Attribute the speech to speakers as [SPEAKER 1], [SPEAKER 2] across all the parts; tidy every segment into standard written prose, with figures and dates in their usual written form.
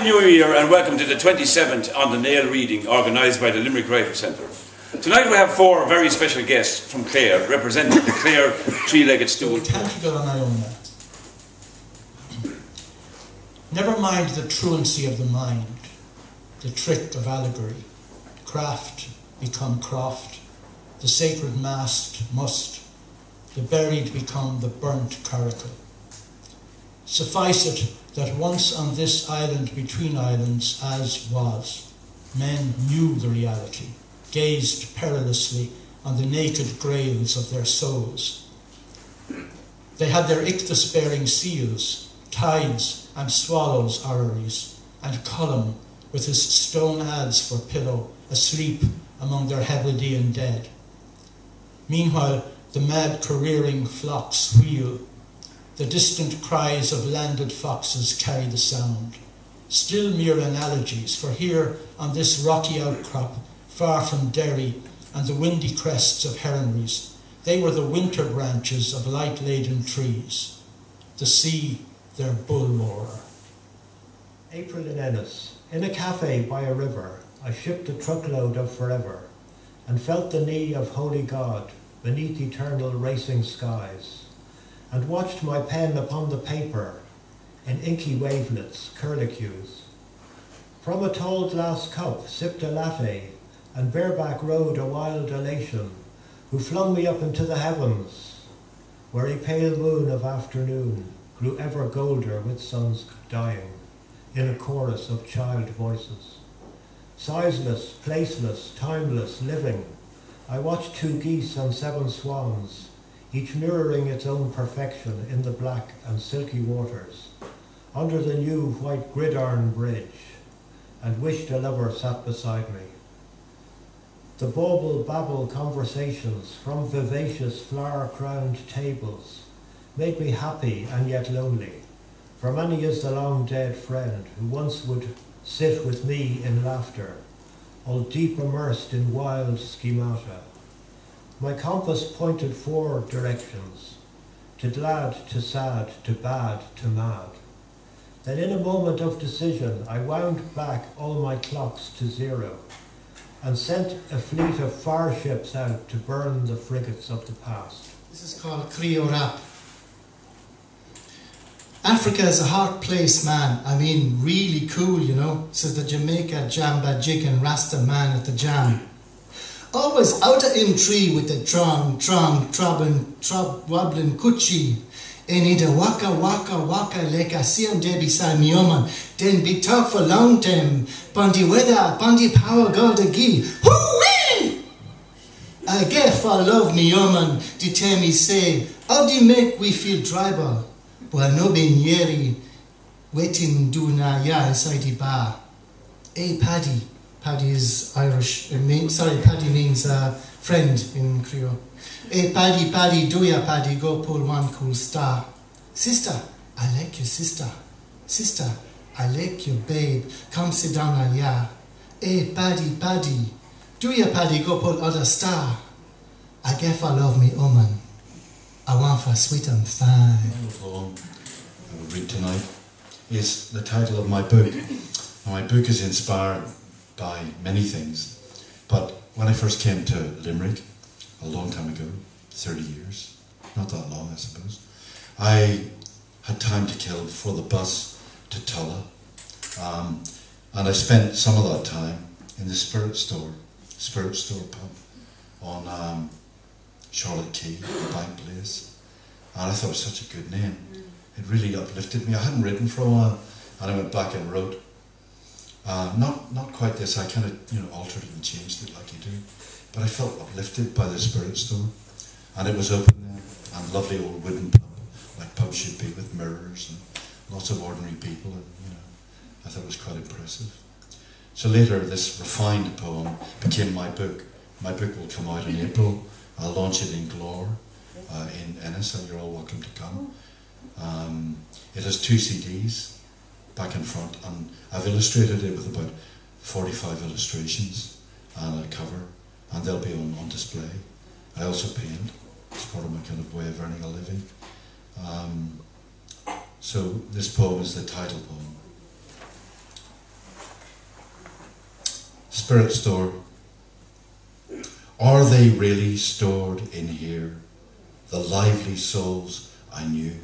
[SPEAKER 1] Happy New Year and welcome to the 27th On the Nail reading organised by the Limerick Writers Centre. Tonight we have four very special guests from Clare, representing the Clare three-legged stool.
[SPEAKER 2] Never mind the truancy of the mind, the trick of allegory, craft become croft, the sacred mast must, the buried become the burnt coracle. Suffice it that once on this island between islands as was, men knew the reality, gazed perilously on the naked graves of their souls. They had their ichthus-bearing seals, tides and swallows' orreries, and Colum with his stone adze for pillow, asleep among their Hebridean dead. Meanwhile, the mad careering flocks wheel. The distant cries of landed foxes carry the sound. Still mere analogies, for here on this rocky outcrop, far from Derry and the windy crests of heronries, they were the winter branches of light-laden trees. The sea, their bull-roarer.
[SPEAKER 3] April in Ennis. In a cafe by a river, I shipped a truckload of forever, and felt the knee of holy God beneath eternal racing skies, and watched my pen upon the paper in inky wavelets, curlicues. From a tall glass cup sipped a latte, and bareback rode a wild elation, who flung me up into the heavens, where a pale moon of afternoon grew ever golder with suns dying, in a chorus of child voices. Sizeless, placeless, timeless, living, I watched 2 geese and 7 swans, each mirroring its own perfection in the black and silky waters, under the new white gridiron bridge, and wished a lover sat beside me. The bauble-babble conversations from vivacious flower-crowned tables made me happy and yet lonely, for many is the long-dead friend who once would sit with me in laughter, all deep immersed in wild schemata. My compass pointed 4 directions, to glad, to sad, to bad, to mad. Then in a moment of decision, I wound back all my clocks to 0, and sent a fleet of fire ships out to burn the frigates of the past.
[SPEAKER 4] This is called Creo Rap. Africa is a hard place, man. I mean, really cool, you know, says the Jamaica Jamba Jig and Rasta man at the jam. Always out of in tree with the wobbling coochie. And it a waka like I see him there beside me, man. Then big talk for long time. Bundy weather, bundy power, God a give. Hoo-wee! I get for love me, man. The tell me say, how do you make we feel tribal? But no been yeri waiting do na ya inside the bar. Hey Paddy. Paddy is Irish. Paddy means friend in Creole. Hey Paddy, do ya Paddy, go pull one cool star. Sister, I like your sister. Sister, I like your babe. Come sit down and ya. Hey Paddy, do ya Paddy, go pull other star. I get for love me woman. I want for sweet and fine.
[SPEAKER 5] The poem I will read tonight is the title of my book. Now, my book is inspired by many things, but when I first came to Limerick a long time ago, 30 years, not that long I suppose, I had time to kill before the bus to Tulla, and I spent some of that time in the Spirit Store pub on Charlotte Quay, the Bank Place, and I thought it was such a good name. It really uplifted me. I hadn't written for a while, and I went back and wrote. Not quite this. I kind of altered it and changed it like you do, but I felt uplifted by the Spirit Store, and it was open there, and lovely old wooden pub, like pubs should be, with mirrors and lots of ordinary people, and I thought it was quite impressive. So later, this refined poem became my book. My book will come out in April. I'll launch it in Clare, in Ennis, and you're all welcome to come. It has 2 CDs, back and front, and I've illustrated it with about 45 illustrations and a cover, and they'll be on display. I also paint. It's part of my kind of way of earning a living. So this poem is the title poem. spirit store. Are they really stored in here, the lively souls I knew,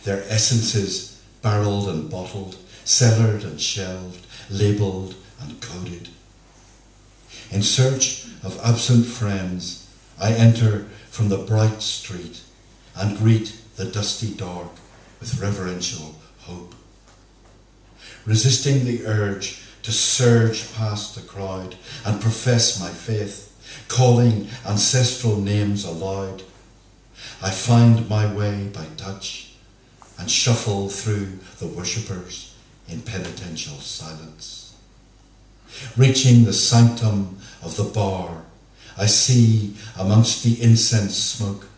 [SPEAKER 5] their essences barrelled and bottled, cellared and shelved, labelled and coded? In search of absent friends, I enter from the bright street and greet the dusty dark with reverential hope. Resisting the urge to surge past the crowd and profess my faith, calling ancestral names aloud, I find my way by touch and shuffle through the worshippers in penitential silence. Reaching the sanctum of the bar, I see amongst the incense smoke,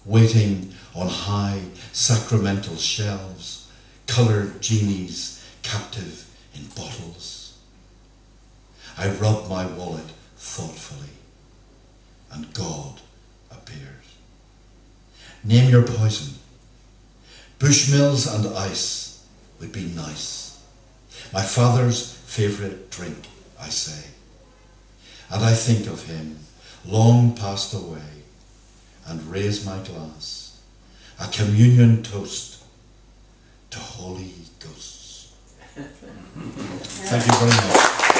[SPEAKER 5] waiting on high sacramental shelves, coloured genies captive in bottles. I rub my wallet thoughtfully, and God appears. Name your poison. Bushmills and ice would be nice. My father's favourite drink, I say. And I think of him, long passed away, and raise my glass, a communion toast to Holy Ghosts. Thank you very much.